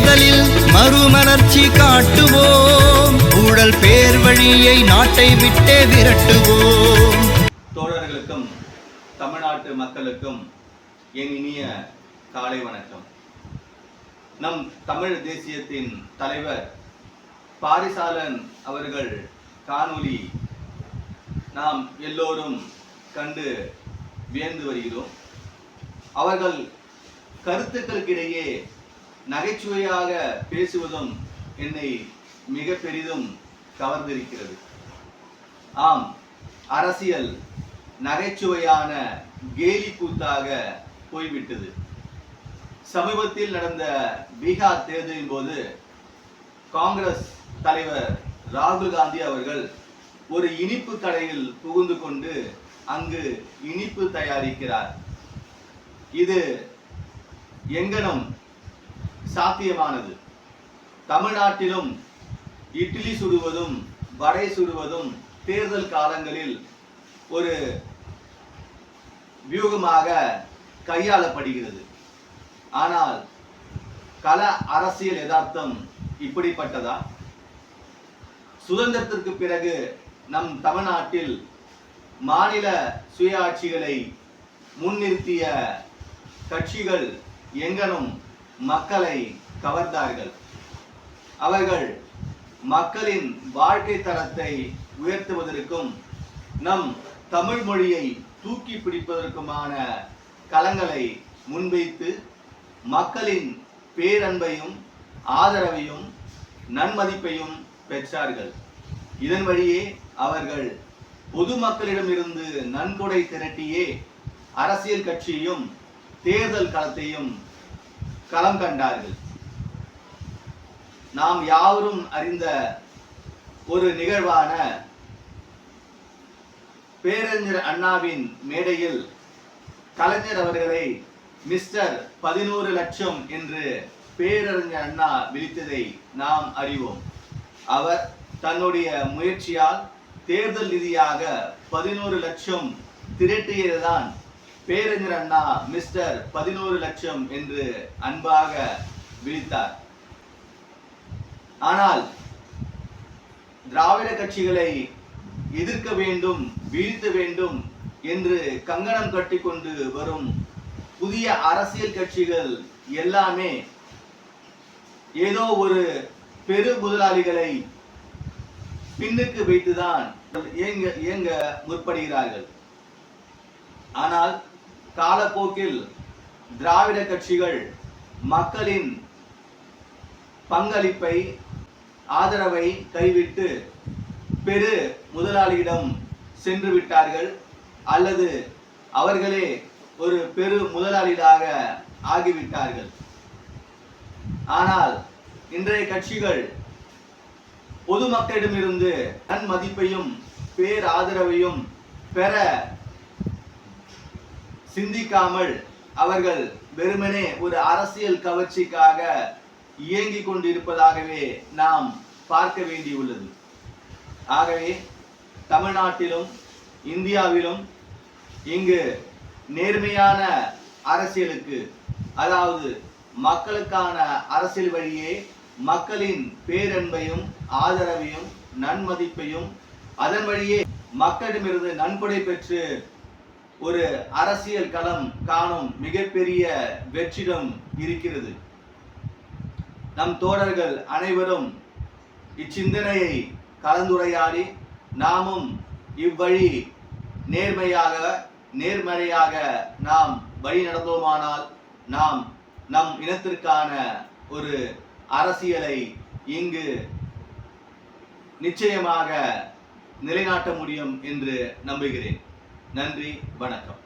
தேர்தலில் மறுமலர்ச்சி காட்டுவோம். ஊழல் பேர் வழியை நாட்டை விட்டே விரட்டுவோம். தோழர்களுக்கும் தமிழ்நாட்டு மக்களுக்கும் என் இனிய காலை வணக்கம். நம் தமிழ் தேசியத்தின் தலைவர் பாரிசாலன் அவர்கள் காணொளி நாம் எல்லோரும் கண்டு வியந்து வருகிறோம். அவர்கள் கருத்துக்களுக்கிடையே நகைச்சுவையாக பேசுவதும் என்னை மிக பெரிதும் கவர்ந்திருக்கிறது. ஆம், அரசியல் நகைச்சுவையான கேலி கூத்தாக போய்விட்டது. சமீபத்தில் நடந்த பீகார் தேர்தலின் போது காங்கிரஸ் தலைவர் ராகுல் காந்தி அவர்கள் ஒரு இனிப்பு கடையில் புகுந்து கொண்டு அங்கு இனிப்பு தயாரிக்கிறார். இது எங்கனும் சாத்தியமானது. தமிழ்நாட்டிலும் இட்லி சுடுவதும் வடை சுடுவதும் தேர்தல் காலங்களில் ஒரு வியூகமாக கையாளப்படுகிறது. ஆனால் கள அரசியல் யதார்த்தம் இப்படிப்பட்டதா? சுதந்திரத்திற்கு பிறகு நம் தமிழ்நாட்டில் மாநில சுயாட்சிகளை முன்னிறுத்திய கட்சிகள் எங்கனும் மக்களை கவர்ந்தார்கள். அவர்கள் மக்களின் வாழ்க்கை தரத்தை உயர்த்துவதற்கும் நம் தமிழ் மொழியை தூக்கி பிடிப்பதற்குமான களங்களை முன்வைத்து மக்களின் பேரன்பையும் ஆதரவையும் நன்மதிப்பையும் பெற்றார்கள். இதன் வழியே அவர்கள் பொதுமக்களிடமிருந்து நன்கொடை திரட்டியே அரசியல் கட்சியையும் தேர்தல் களத்தையும் களம் கண்டார்கள். நாம் யாவரும் அறிந்த ஒரு நிகழ்வான பேரறிஞர் அண்ணாவின் மேடையில் கலைஞர் அவர்களை மிஸ்டர் 11 லட்சம் என்று பேரறிஞர் அண்ணா விழித்ததை நாம் அறிவோம். அவர் தன்னுடைய முயற்சியால் தேர்தல் நிதியாக 11 லட்சம் திரட்டியதுதான் பேரறிஞர் அண்ணா மிஸ்டர் 11 லட்சம் என்று அன்பாக விழித்தார். ஆனால் திராவிட கட்சிகளை எதிர்க்க வேண்டும், வீழ்த்த வேண்டும் என்று கங்கணம் கட்டிக்கொண்டு வரும் புதிய அரசியல் கட்சிகள் எல்லாமே ஏதோ ஒரு பெரு முதலாளிகளை பின்னுக்கு வைத்துதான் இயங்க முற்படுகிறார்கள். ஆனால் காலப்போக்கில் திராவிட கட்சிகள் மக்களின் பங்களிப்பை ஆதரவை கைவிட்டு பெரு முதலாளியிடம் சென்று விட்டார்கள், அல்லது அவர்களே ஒரு பெரு முதலாளியாக ஆகிவிட்டார்கள். ஆனால் இன்றைய கட்சிகள் பொதுமக்களிடமிருந்து நன்மதிப்பையும் பேர் ஆதரவையும் பெற சிந்திக்காமல் அவர்கள் வெறுமனே ஒரு அரசியல் கவர்ச்சிக்காக இயங்கிக் கொண்டிருப்பதாகவே நாம் பார்க்க வேண்டியுள்ளது. ஆகவே தமிழ்நாட்டிலும் இந்தியாவிலும் இங்கு நேர்மையான அரசியலுக்கு, அதாவது மக்களுக்கான அரசியல் வழியே மக்களின் பேரன்பையும் ஆதரவையும் நன்மதிப்பையும் அதன் வழியே மக்களிடமிருந்து நன்கொடை பெற்று ஒரு அரசியல் களம் காணும் மிகப்பெரிய வெற்றிடம் இருக்கிறது. நம் தோழர்கள் அனைவரும் இச்சிந்தனையை கலந்துரையாடி நாமும் இவ்வழி நேர்மறையாக நாம் வழி நடந்தோமானால் நாம் நம் இனத்திற்கான ஒரு அரசியலை இங்கு நிச்சயமாக நிலைநாட்ட முடியும் என்று நம்புகிறேன். நன்றி, வணக்கம்.